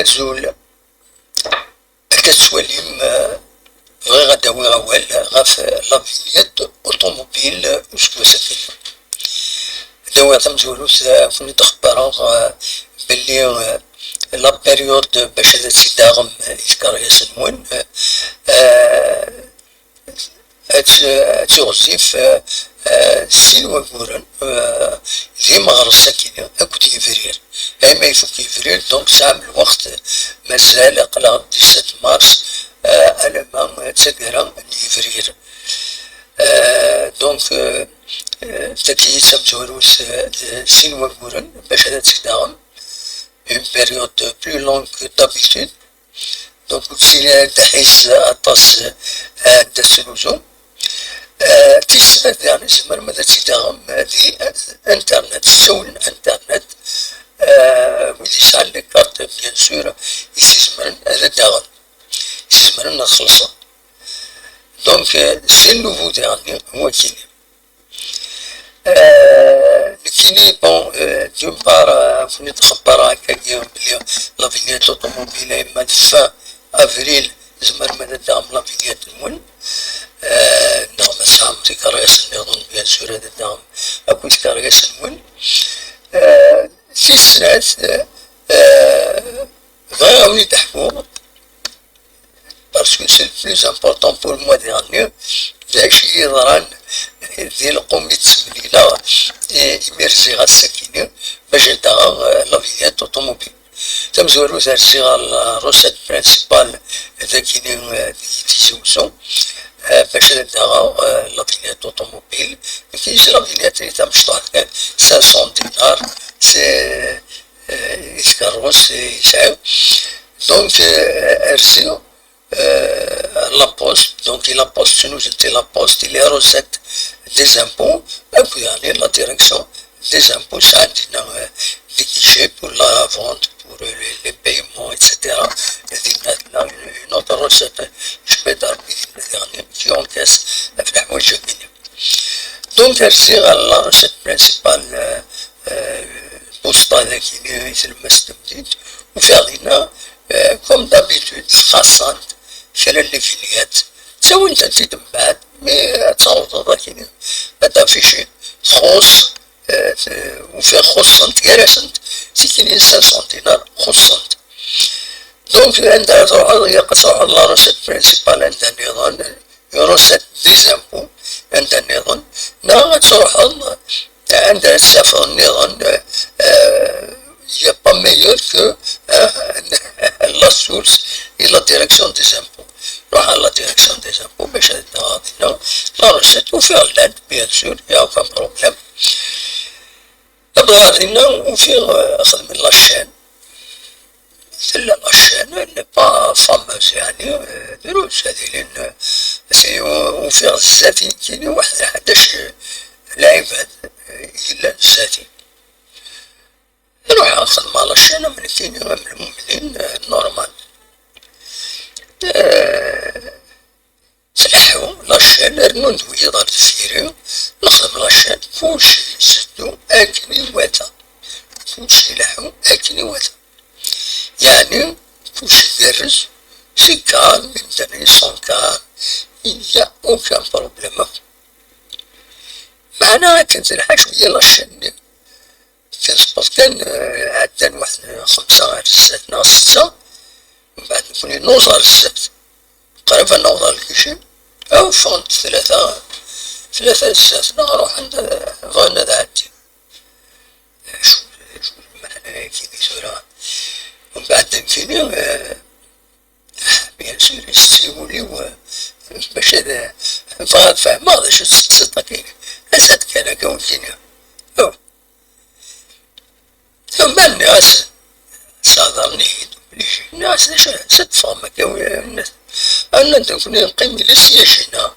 أزول كتوليم بغي غداوي غوال غاف لافينيات أوطوموبيل وشكو سفينة. داوي تمزولوس كوني تخبرا بلي لا بيريود باش هذا تيداغم يذكر ياسنون تغزيف سين وكورن ذي مغرسة كينا أكو يفرير أما يشوف يفرير دونك ساعة من الوقت مازال قلا 17 مارس على ما تقرا يفرير دونك تاكي سمتوروس سين وكورن باش هذا تيداغم une période plus longue que d'habitude. Donc, si تحس أطاس تسلوزو تسعة يعني زمر ماذا تداغم هذه انترنت سول انترنت ودي سال لي كارت بيان سور يستزمرن هذا داغم يستزمرن نخلصه. دونك سي نوفو يعني هو كيني لكيني بون دون بار فني تخبر هكا بلي لافينيات لوطوموبيل اما فان افريل زمر ماذا داغم لافينيات المون نغم سام تيكاريس نظن بيان سور هذا الدعم أكو تيكاريس المون في السنوات غاو يضحكو باسكو سي بلوز امبورطون بور موا ديرنيو داكشي يضران ديال القومية التسمليلة إميرسي غا الساكنة باش يداغ لافينيات أوطوموبيل. تمزورو تارسي غا الروسات برانسيبال هذا كيني تيزوزو باش نداغا لافينيات أوطوموبيل مكاينش لافينيات لي تمشطح 500 دينار سي يتكروس يسعاو. دونك ارسلو لابوست دونك لابوست شنو جبتي لابوست لي روسات دي زامبو اكو يعني لا ديريكسيون دي زامبو عندنا دي كيشي بور لا فونت pour les paiements, etc. Une autre recette, je peux dire, qui encaisse la flamme joguine. Donc, elle sert à la recette principale, postale qui est le mastemdit, ou faire comme d'habitude, خاصة خلال الفينيات. تسوي انت تزيد من بعد مي تصاوب ذاك هذا في شيء تخص وفي خصنت جلسنت سكين 500 دينار خصنت. دونك عندها تروح يقصر على لا روسيت برينسيبال عندها النظام روسيت دي زامبو عندها النظام نا تروح عندها السفر النظام يا با ميور كو لا سورس اي لا ديريكسيون دي زامبو. روح على لا ديريكسيون دي زامبو باش هذا لا روسيت وفيها لاند بيان سور يا اوكان بروبليم. أبغى وفي أخذ من لاشين إلا لاشين ني با فاموز يعني دروس هذه لأن وفي الزاتي كاين واحد 11 لاعب إلا الزاتي نروح أخذ مع لاشين من كاين من المؤمنين نورمال سلحو لاشين رنو ندوي دار الفيريو نخدم لاشين كلشي نسدو أكني واتا كلشي لحو أكني واتا يعني كلشي يدرس سي كان من داني سون كان إلا أوكان بروبليم. معناها كنزرعها شوية لاشين كنسبط كان عدان واحد 5 رسات ناقص 6 من بعد نكون نوصل السبت قريبا نوصل الكيشي أو فونت 3 رسات نروح عند غانا دعتي شو المعنى كي بيسورا ومن بعد نمشيني بيان سور يستسيبولي باش هذا فغاد فهم هذا شو تصدق كاين أسد كان كون كينيا أو ثم الناس صادرني ليش الناس ليش ست فما كون الناس أنا نكون نقيم للسياج هنا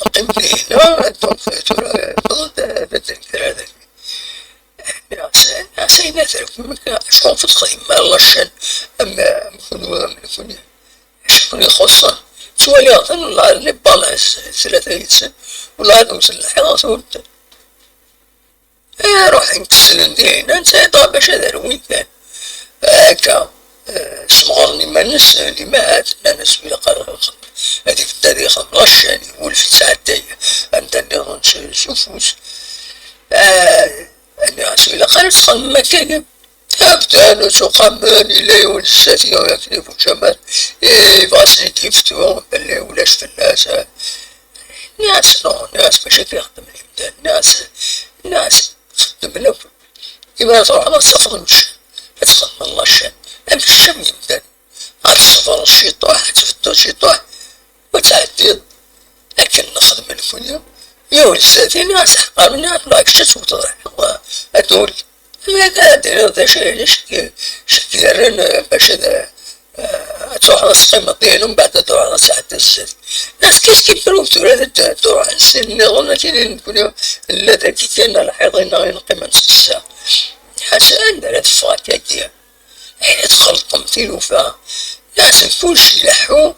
نقيم هنا دونك ترى ضد التذكير هذاك الناس ينثرك شلون في الخدمة الله الشان أما نكون شكون يخصن سوالي أظن ولا لي بالانس 3 سنين ولا نوصل الحراس ولد روح نكسل ندير هنا نسيطا باش هذا وين كان هاكا سمغرني ما نس اللي مات ناس ولا قرر هذيك التاريخ مرشاني ولف ساعتين أنت نشوفوش أنا ولا قرر تخدم مكان أبدان وتقمني لي ونساتي ويكذب وجمال فاسني تيفتو بلي ولاش فلاس ناس ناس ماشي كيخدم الإمدان ناس خدم لهم كيما تروح على السفر مشان تخدم الله الشام أمشي الشام يمدان هاد السفر الشيطان تفتو الشيطان وتعدي لكن نخدم الفنيا يا ولساتي ناس حقار ناس لاك شتو أتقول ما قادر هذا شكيرن باش تروح على السقيمة ديالهم بعد تروح على ساعة السد ناس كيبرو تروح تروح على السن نظن كاين نكونو لا كي كان الحيضين غير قيمة نص ساعة حسن درت فاكهة حين تخلطهم في الوفاء ناس كلشي يلحو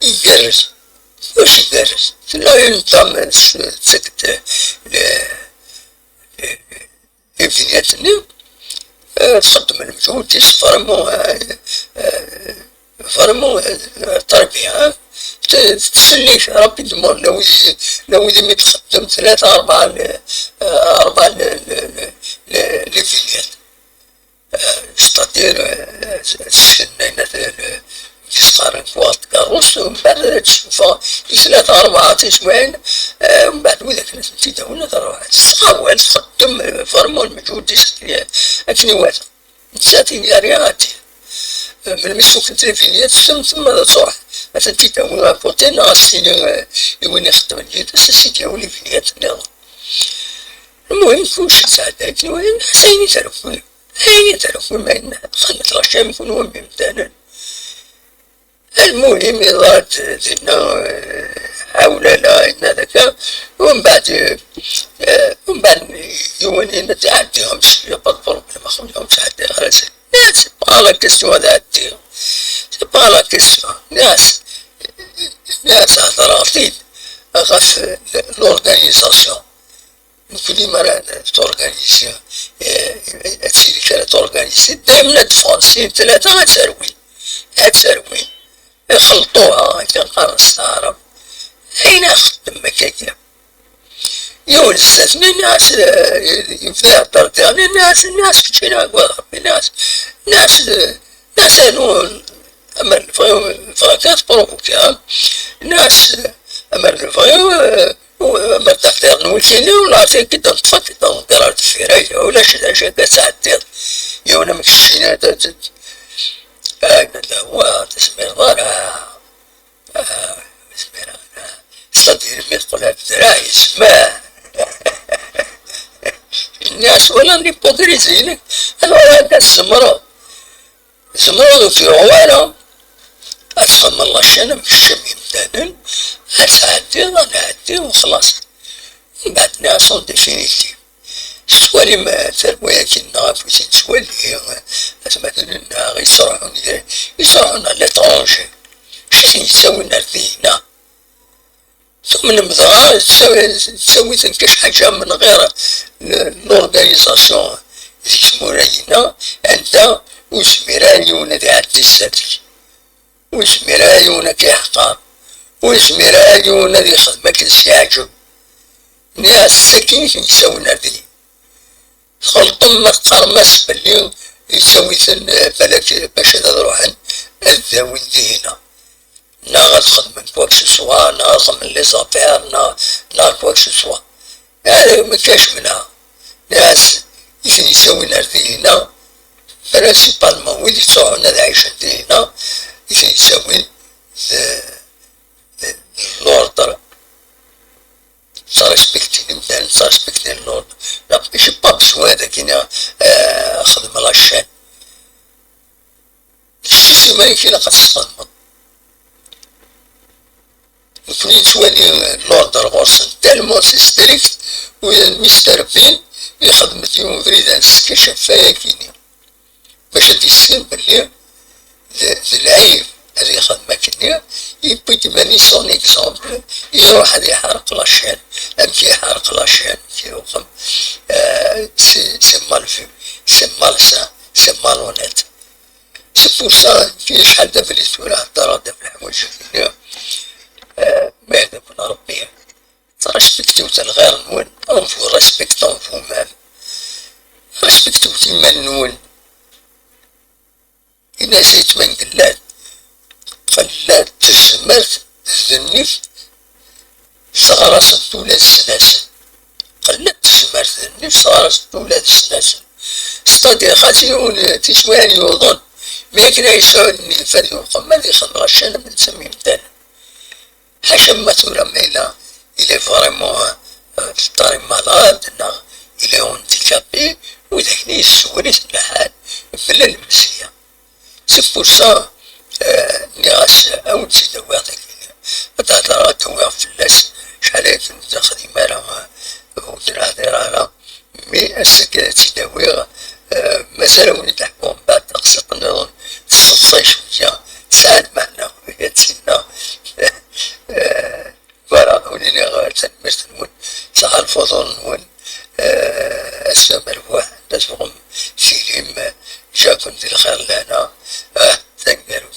يجرس كلشي يجرس لا ينطم سكت لفنياتنا تقدم المجهود تيس فرمو تربية تسليش ربي دمر لو إذا متقدم ثلاثة أربعة لفنيات ستادير السنين يسقارن كوات كاروس ومن بعد تشوفها ثلاثة أربعة أسبوعين ومن بعد وذاك نتيجة ولا تروح تستقاوى تقدم فرمون المجهود ديالك أكني واحد نساتي رياضي من المسوق التلفزيونيات ثم تروح مثلا تيتا بوتين غاسيني وين يخدم الجيد سيتي ولي فينيات المهم كلشي ساعات المهم حسيني تلفون هاي تلفون ما خدمت الأشياء يكونوا بإمكاننا المهم إذا زدنا حول لا إن ذاك ومن بعد يومين نتعديهم شوية بالضرب لما خذهم تعدي خلاص ناس بالا كسوة ذاتي بالا كسوة ناس اعتراضين أخف l'organisation كل مرة تورغانيزي تسيري كانت تورغانيزي دايما تفرسين ثلاثة هتسروين يخلطوها كنقرا نستعرب أين أخدم مكاكا يقول استثني الناس يفضل طرداني الناس كتشينا ربي ناس هنو أمر الفراكات بروفوكا ناس أمر الفراكات أمر تحتار نولكيني ولا في كدا نطفى كدا نقرا الفراية ولا شاكا ساعتين يونا مكشينا هكذا هو تسمير ضرع صدير يدخل الدراعي اسمه الناس ولا نيبوكريزينك هذا هذا الزمرد في عوالم أفهم الله شأنه مش يمتنن هتعدي نعدي وخلاص من بعد ناس ديفينيتيف سوالي ما تربويا كي نعرف وزين سوالي مثلا يصرحون على لترونجي شي يساوينا لدينا ثم نبدا تسوي كاش حاجة من غير لورغانيزاسيون يسمونا أنت وسميرايونا ذي عدي السادس وسميرايونا كيحقار وسميرايونا ذي خدمك يعجب ناس ساكنين يساوينا لدينا خلطم قرمس باللي يسوي بالك باش نروح الذاوي دينا ناخذ من كواكس سوا ناخذ من لي زافير ناخذ كواكس سوا هذا مكاش منها ناس يسوي دينا برانسيبالمون وين يصوحونا ذا عيشة دينا يسوي l'ordre ça respecte l'imdan ça respecte l'ordre لا ماشي با بسوا هذاك انا خدم لاشين الشيء ما يمكن قد يكون تولي l'ordre غورسن تالمون سي ستريكت والمستربين يخدم يوم فريدانس كشفايا كينيا باش تيسين بلي العيب اللي يخدم كينيا يبغي تباني سون اكزومبل يروح هذا يحرق لاشين كي يحرق لاشين كيوقف سي مال في سي مال سا سي مال هونيت سي بور سا في شحال دابا لي سوالة هضر هذا في الحوايج الدنيا ما يهدفنا ربي ترسبكتو الغير نون أنفو رسبكت أنفو مام رسبكتو تيما نون إنا زيت من قلات قلات تزمرت تذنف صغار ولاد السلاسل قلات تزمرت تذنف صغار ولاد السلاسل ستادير خاتيون تشوان يوضن ما كنا يسعودني فدي وقم هذي خلغاش أنا بنسمي مدانا حاشا ما تورا ميلا إلي فريمون تاري مالاد إلي هونديكابي وذاكني يسوليت الحال بلا المسيا سي بور سا نغاس أول سي دواغ تهدر دواغ فلاس شحال هاك نبدا خديمة راه ودرا هدير مي السكرات دواغ مسألة ولي تحكم بعد خاصة نظن تستفصي شوية تساعد معنا وهي تسينا فوالا ولينا غير تنمرت نون صح الفضل نون أسماء مرواح نتفهم فيلم جا كنت الخير لنا تنقلو